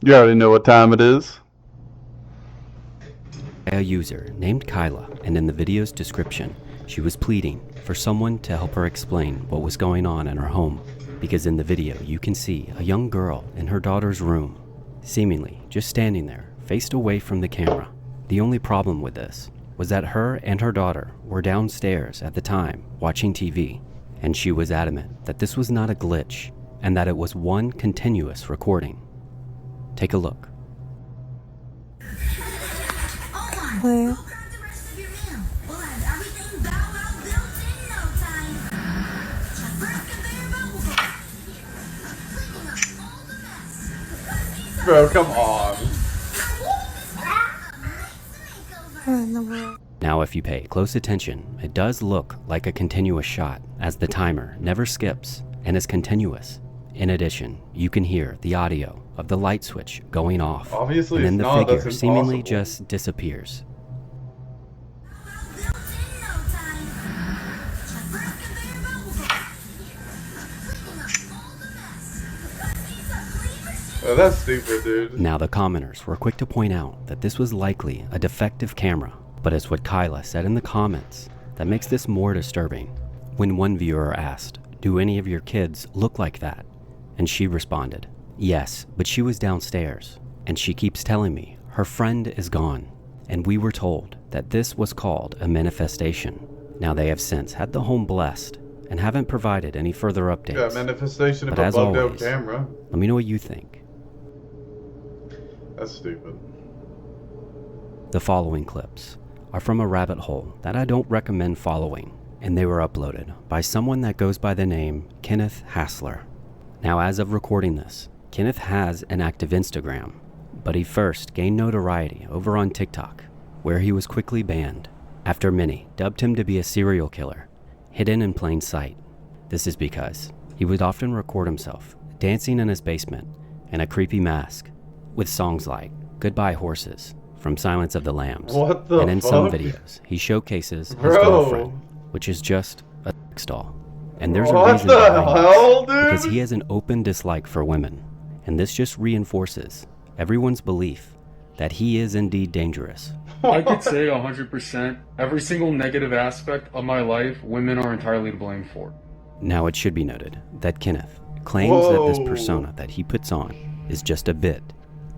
You already know what time it is. A user named Kyla, and in the video's description, she was pleading for someone to help her explain what was going on in her home, because in the video you can see a young girl in her daughter's room, seemingly just standing there, faced away from the camera. The only problem with this was that her and her daughter were downstairs at the time watching TV, and she was adamant that this was not a glitch and that it was one continuous recording. Take a look. Where? Bro, come on. Where in the world? Now if you pay close attention, it does look like a continuous shot, as the timer never skips and is continuous. In addition, you can hear the audio of the light switch going off, Obviously and then it's the not, figure that's seemingly impossible. just disappears. Oh, that's stupid, dude. Now the commenters were quick to point out that this was likely a defective camera, but it's what Kyla said in the comments that makes this more disturbing. When one viewer asked, "Do any of your kids look like that?" and she responded, "Yes, but she was downstairs, and she keeps telling me her friend is gone." And we were told that this was called a manifestation. Now they have since had the home blessed and haven't provided any further Yeah, updates. manifestation of But a as bugged out always, camera. let me know what you think. That's stupid. The following clips are from a rabbit hole that I don't recommend following, and they were uploaded by someone that goes by the name Kenneth Hassler. Now, as of recording this, Kenneth has an active Instagram, but he first gained notoriety over on TikTok, where he was quickly banned after many dubbed him to be a serial killer, hidden in plain sight. This is because he would often record himself dancing in his basement in a creepy mask, with songs like Goodbye Horses from Silence of the Lambs. What the And in some fuck? videos, he showcases his Bro. girlfriend, which is just a sex doll. And there's a What reason the behind hell, this, because dude? he has an open dislike for women. And this just reinforces everyone's belief that he is indeed dangerous. I could say 100%, every single negative aspect of my life, women are entirely to blame for. Now it should be noted that Kenneth claims that this Whoa. persona that he puts on is just a bit,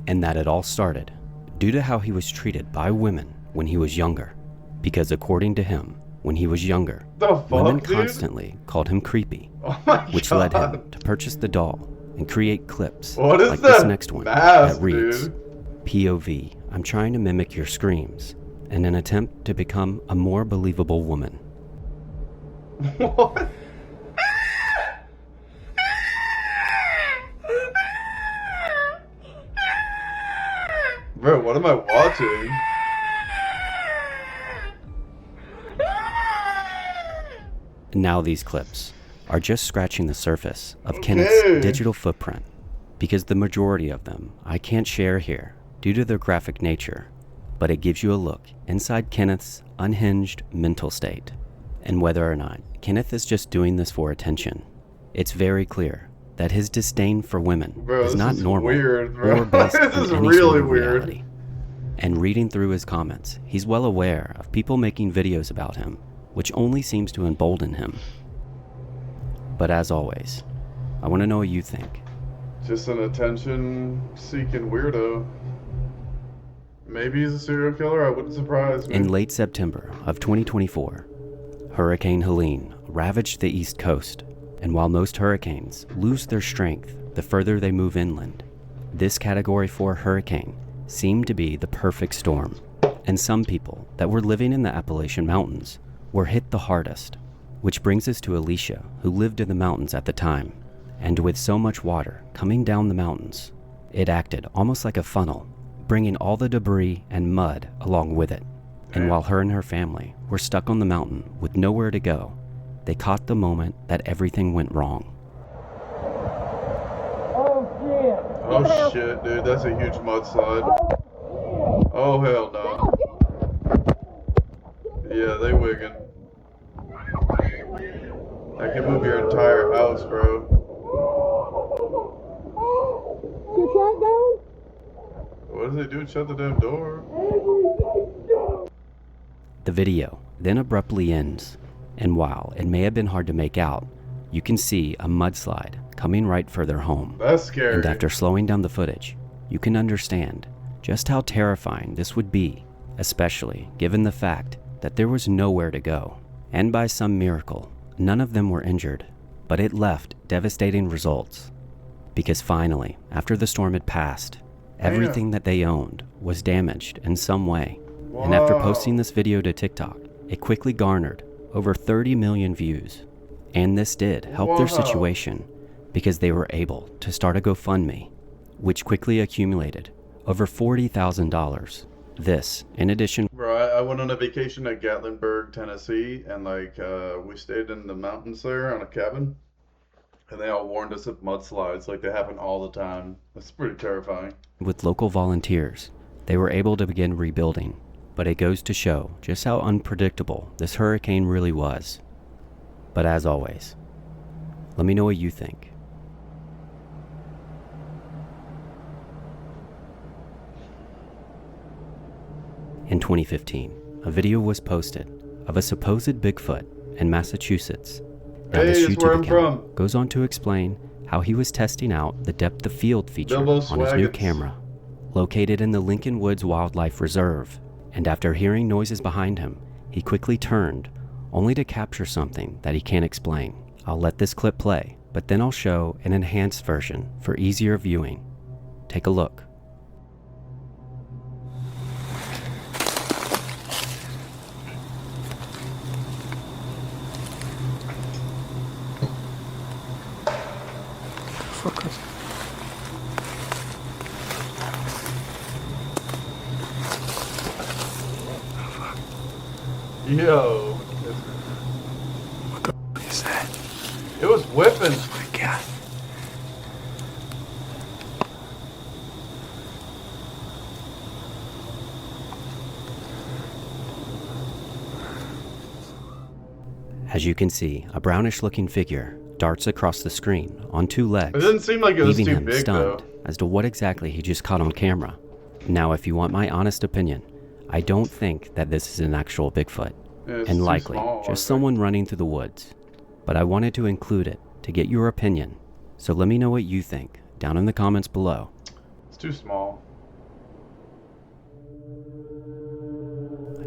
and that it all started due to how he was treated by women when he was younger. Because according to him, when he was younger, The fuck, women dude? constantly called him creepy, Oh my which god. led him to purchase the doll and create clips What is like this that next one mask, that reads, dude? "POV, I'm trying to mimic your screams in an attempt to become a more believable woman." What? Bro, what am I watching? Now these clips are just scratching the surface of Okay. Kenneth's digital footprint, because the majority of them I can't share here due to their graphic nature, but it gives you a look inside Kenneth's unhinged mental state, and whether or not Kenneth is just doing this for attention. It's very clear that his disdain for women Bro, is this not is normal weird, bro. or based This on is any really sort of weird. reality. And reading through his comments, he's well aware of people making videos about him, which only seems to embolden him. But as always, I want to know what you think. Just an attention-seeking weirdo. Maybe he's a serial killer. I wouldn't surprise me. In late September of 2024, Hurricane Helene ravaged the East Coast, and while most hurricanes lose their strength the further they move inland, this Category 4 hurricane seemed to be the perfect storm, and some people that were living in the Appalachian Mountains were hit the hardest. Which brings us to Alicia, who lived in the mountains at the time, and with so much water coming down the mountains, it acted almost like a funnel, bringing all the debris and mud along with it. And while her and her family were stuck on the mountain with nowhere to go, they caught the moment that everything went wrong. Oh shit, dude, that's a huge mudslide. Oh hell no. Yeah, they wiggin'. That can move your entire house, bro. Your truck down? What does he do? Shut the damn door. The video then abruptly ends, and while it may have been hard to make out, you can see a mudslide coming right for their home. That's scary. And after slowing down the footage, you can understand just how terrifying this would be, especially given the fact that there was nowhere to go. And by some miracle, none of them were injured, but it left devastating results. Because finally, after the storm had passed, everything that they owned was damaged in some way. And after posting this video to TikTok, it quickly garnered over 30 million views. And this did help their situation because they were able to start a GoFundMe, which quickly accumulated over $40,000. This, in addition... Bro, I went on a vacation at Gatlinburg, Tennessee, and we stayed in the mountains there on a cabin. And they all warned us of mudslides, like they happen all the time. That's pretty terrifying. With local volunteers, they were able to begin rebuilding. But it goes to show just how unpredictable this hurricane really was. But as always, let me know what you think. In 2015, a video was posted of a supposed Bigfoot in Massachusetts. Now, this Hey, that's where YouTube I'm account from. goes on to explain how he was testing out the depth of field feature Bilbo on his new Swaggins. camera, located in the Lincoln Woods Wildlife Reserve. And after hearing noises behind him, he quickly turned, only to capture something that he can't explain. I'll let this clip play, but then I'll show an enhanced version for easier viewing. Take a look. Yo. What is that? It was whipping. Oh my God. As you can see, a brownish-looking figure darts across the screen on two It legs, didn't seem like it was leaving too him big, stunned though. as to what exactly he just caught on camera. Now, if you want my honest opinion, I don't think that this is an actual Bigfoot, Yeah, it's and too likely small, I think. just someone running through the woods. But I wanted to include it to get your opinion, so let me know what you think down in the comments below. It's too small.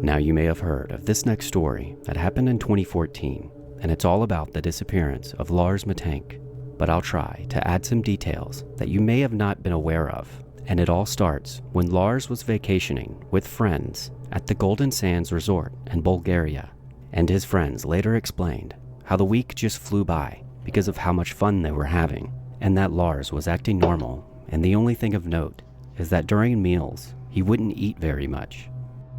Now, you may have heard of this next story that happened in 2014, and it's all about the disappearance of Lars Matank. But I'll try to add some details that you may have not been aware of. And it all starts when Lars was vacationing with friends at the Golden Sands Resort in Bulgaria. And his friends later explained how the week just flew by because of how much fun they were having, and that Lars was acting normal, and the only thing of note is that during meals, he wouldn't eat very much.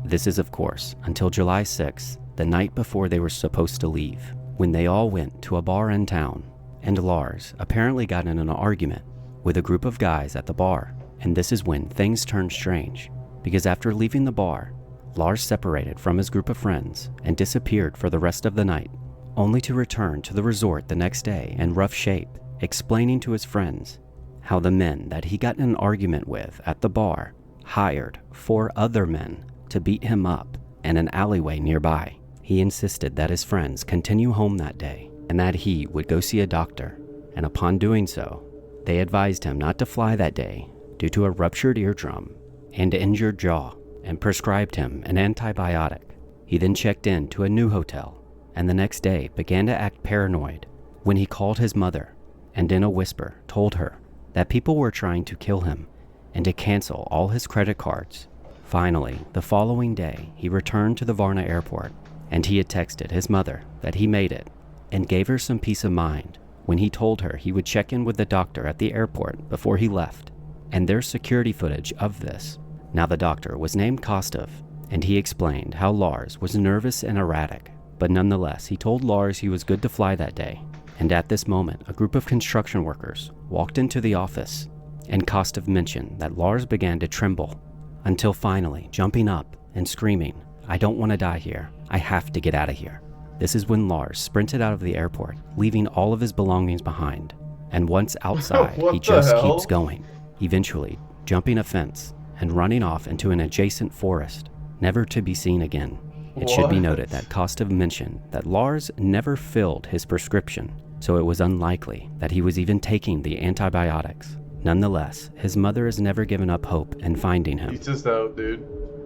This is, of course, until July 6th, the night before they were supposed to leave, when they all went to a bar in town, and Lars apparently got in an argument with a group of guys at the bar. And this is when things turned strange, because after leaving the bar, Lars separated from his group of friends and disappeared for the rest of the night, only to return to the resort the next day in rough shape, explaining to his friends how the men that he got in an argument with at the bar hired 4 other men to beat him up in an alleyway nearby. He insisted that his friends continue home that day and that he would go see a doctor, and upon doing so, they advised him not to fly that day due to a ruptured eardrum and injured jaw, and prescribed him an antibiotic. He then checked in to a new hotel, and the next day began to act paranoid when he called his mother and in a whisper told her that people were trying to kill him and to cancel all his credit cards. Finally, the following day, he returned to the Varna airport, and he had texted his mother that he made it and gave her some peace of mind when he told her he would check in with the doctor at the airport before he left. And there's security footage of this. Now, the doctor was named Kostov, and he explained how Lars was nervous and erratic, but nonetheless, he told Lars he was good to fly that day. And at this moment, a group of construction workers walked into the office, and Kostov mentioned that Lars began to tremble, until finally jumping up and screaming, "I don't want to die here. I have to get out of here." This is when Lars sprinted out of the airport, leaving all of his belongings behind. And once outside, What he the just hell? keeps going, eventually jumping a fence and running off into an adjacent forest, never to be seen again. It should be noted that Kostov mentioned that Lars never filled his prescription, so it was unlikely that he was even taking the antibiotics. Nonetheless, his mother has never given up hope in finding him. He's just out, dude.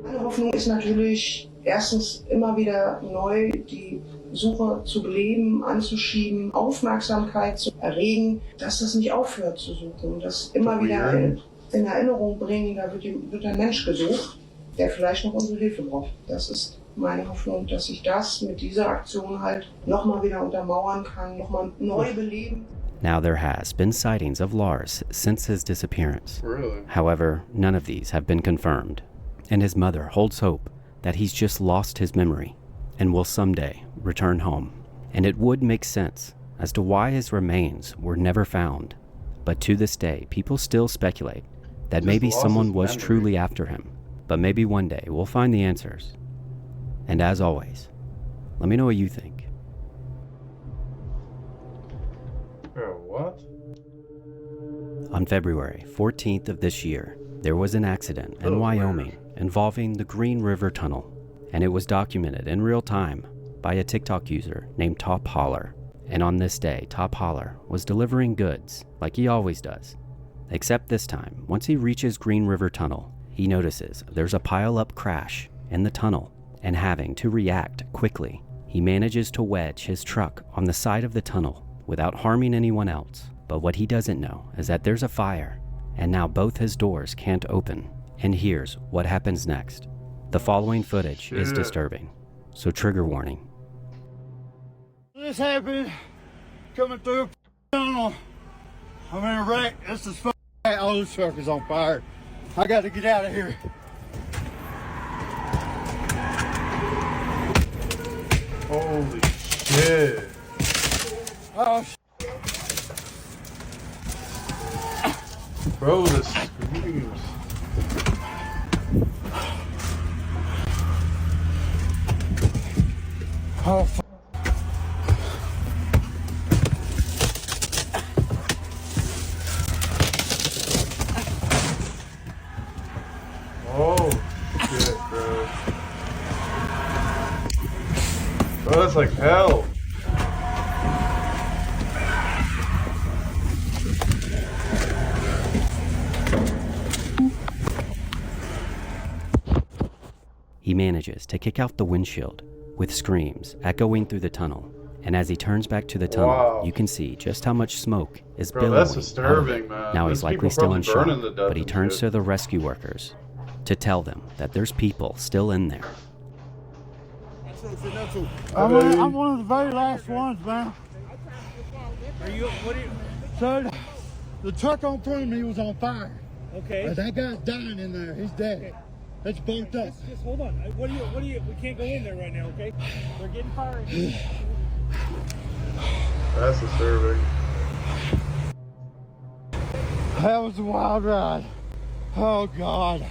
Meine Hoffnung ist natürlich, erstens immer wieder neu die Suche zu beleben, anzuschieben, Aufmerksamkeit zu erregen, dass das nicht aufhört zu suchen, das immer wieder in Erinnerung bringen, da wird ein Mensch gesucht, der vielleicht noch unsere Hilfe braucht. Das ist meine Hoffnung, dass ich das mit dieser Aktion halt nochmal wieder untermauern kann, nochmal neu beleben. Now there has been sightings of Lars since his disappearance. Really? However, none of these have been confirmed, and his mother holds hope that he's just lost his memory and will someday return home. And it would make sense as to why his remains were never found. But to this day, people still speculate that maybe someone was truly after him. But maybe one day we'll find the answers. And as always, let me know what you think. What? On February 14th of this year, there was an accident in Wyoming involving the Green River Tunnel, and it was documented in real time by a TikTok user named Top Holler. And on this day, Top Holler was delivering goods like he always does. Except this time, once he reaches Green River Tunnel, he notices there's a pile-up crash in the tunnel, and having to react quickly, he manages to wedge his truck on the side of the tunnel without harming anyone else. But what he doesn't know is that there's a fire, and now both his doors can't open. And here's what happens next. The following footage is disturbing, so trigger warning. This happened coming through a tunnel. I'm in a wreck. This is all this truck is on fire. I got to get out of here. Holy shit. Oh, Bro, the screams. oh, Oh shit, bro. Bro, that's like hell. He manages to kick out the windshield, with screams echoing through the tunnel. And as he turns back to the tunnel, you can see just how much smoke is billowing that's out of disturbing, it. man. Now There's he's likely people still in probably shock, burning to death but he and turns shit. to the rescue workers to tell them that there's people still in there. I'm one of the very last ones, man. So, the truck on front of me was on fire. Okay. That guy's dying in there. He's dead. It's burnt up. Just hold on. What do you, we can't go in there right now, okay? We're getting fired. That's disturbing. That was a wild ride. Oh, God.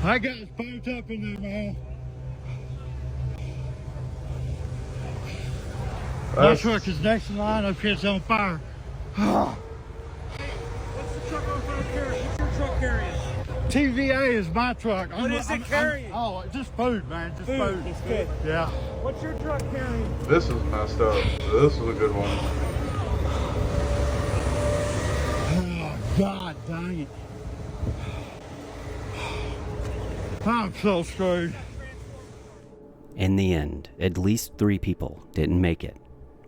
That guy's burnt up in there, man. My truck is next in line up here. It's on fire. What's the truck on front carrying? What's your truck carrying? TVA is my truck. What is it carrying? Oh, just food, man. Just food. It's good. Yeah. What's your truck carrying? This is messed up. This is a good one. Oh, God dang it. I'm so screwed. In the end, at least 3 people didn't make it,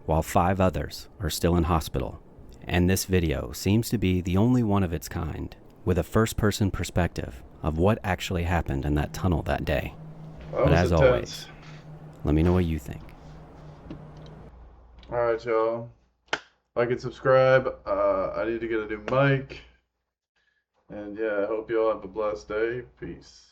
while 5 others are still in hospital. And this video seems to be the only one of its kind, with a first-person perspective of what actually happened in that tunnel that day. But as always, let me know what you think. Alright, y'all. Like and subscribe. I need to get a new mic. And yeah, I hope y'all have a blessed day. Peace.